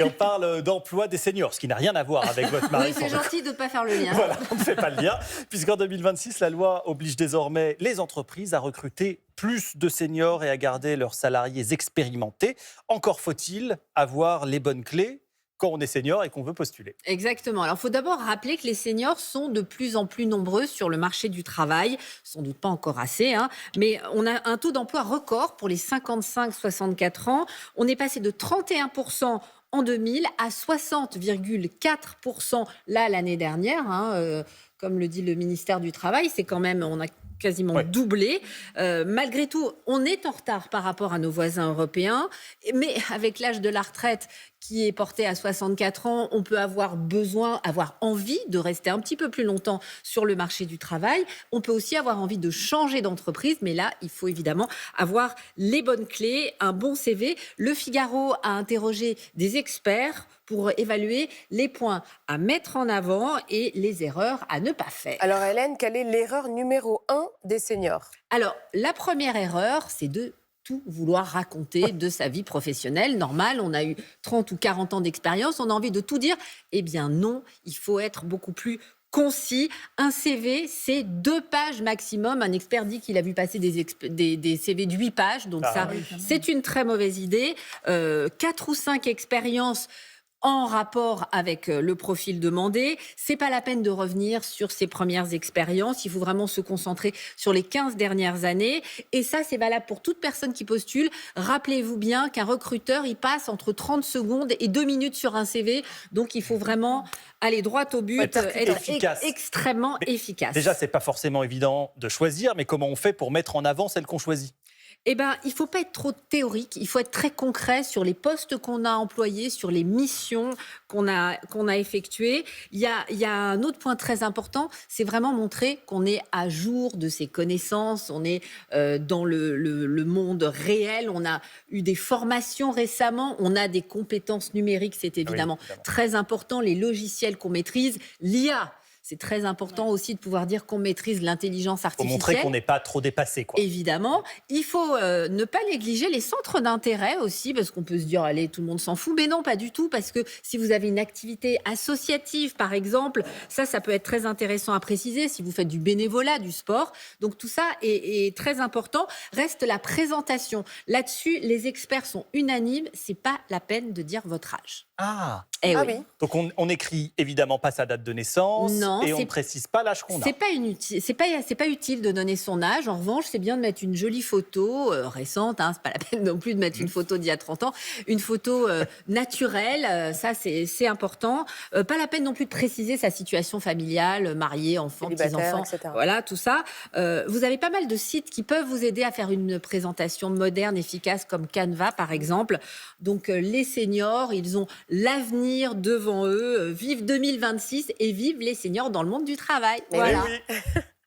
Et on parle d'emploi des seniors, ce qui n'a rien à voir avec votre mari. Oui, c'est gentil de ne pas faire le lien. Voilà, on ne fait pas le lien, puisqu'en 2026, la loi oblige désormais les entreprises à recruter plus de seniors et à garder leurs salariés expérimentés. Encore faut-il avoir les bonnes clés quand on est senior et qu'on veut postuler. Exactement. Alors, il faut d'abord rappeler que les seniors sont de plus en plus nombreux sur le marché du travail. Sans doute pas encore assez, hein, mais on a un taux d'emploi record pour les 55-64 ans. On est passé de 31% en 2000 à 60,4% là l'année dernière. Comme le dit le ministère du Travail, c'est quand même, on a quasiment doublé. Malgré tout, on est en retard par rapport à nos voisins européens. Mais avec l'âge de la retraite qui est porté à 64 ans, on peut avoir envie de rester un petit peu plus longtemps sur le marché du travail. On peut aussi avoir envie de changer d'entreprise. Mais là, il faut évidemment avoir les bonnes clés, un bon CV. Le Figaro a interrogé des experts pour évaluer les points à mettre en avant et les erreurs à ne pas faire. Alors Hélène, quelle est l'erreur numéro 1 des seniors? Alors, la première erreur, c'est de tout vouloir raconter de sa vie professionnelle. Normal, on a eu 30 ou 40 ans d'expérience, on a envie de tout dire. Eh bien non, il faut être beaucoup plus concis. Un CV, c'est 2 pages maximum. Un expert dit qu'il a vu passer des CV de 8 pages. Donc c'est une très mauvaise idée. 4 ou 5 expériences en rapport avec le profil demandé. C'est pas la peine de revenir sur ses premières expériences. Il faut vraiment se concentrer sur les 15 dernières années. Et ça, c'est valable pour toute personne qui postule. Rappelez-vous bien qu'un recruteur, il passe entre 30 secondes et 2 minutes sur un CV. Donc, il faut vraiment aller droit au but, être extrêmement efficace. Déjà, c'est pas forcément évident de choisir, mais comment on fait pour mettre en avant celle qu'on choisit ? Eh bien, il ne faut pas être trop théorique, il faut être très concret sur les postes qu'on a employés, sur les missions qu'on a effectuées. Il y a un autre point très important, c'est vraiment montrer qu'on est à jour de ses connaissances, on est dans le monde réel, on a eu des formations récemment, on a des compétences numériques, c'est évidemment très important, les logiciels qu'on maîtrise, l'IA. C'est très important aussi de pouvoir dire qu'on maîtrise l'intelligence artificielle. Pour montrer qu'on n'est pas trop dépassé, quoi. Évidemment. Il faut ne pas négliger les centres d'intérêt aussi, parce qu'on peut se dire, allez, tout le monde s'en fout. Mais non, pas du tout, parce que si vous avez une activité associative, par exemple, ça peut être très intéressant à préciser, si vous faites du bénévolat, du sport. Donc tout ça est très important. Reste la présentation. Là-dessus, les experts sont unanimes. C'est pas la peine de dire votre âge. Oui. Donc on écrit évidemment pas sa date de naissance et on ne précise pas l'âge qu'on a. C'est pas utile de donner son âge. En revanche, c'est bien de mettre une jolie photo récente. C'est pas la peine non plus de mettre une photo d'il y a 30 ans. Une photo naturelle, ça c'est important. Pas la peine non plus de préciser sa situation familiale, marié, enfant, petits-enfants, etc. voilà tout ça. Vous avez pas mal de sites qui peuvent vous aider à faire une présentation moderne, efficace, comme Canva par exemple. Donc les seniors, ils ont l'avenir devant eux. Vive 2026 et vive les seniors dans le monde du travail. Mais voilà. Oui.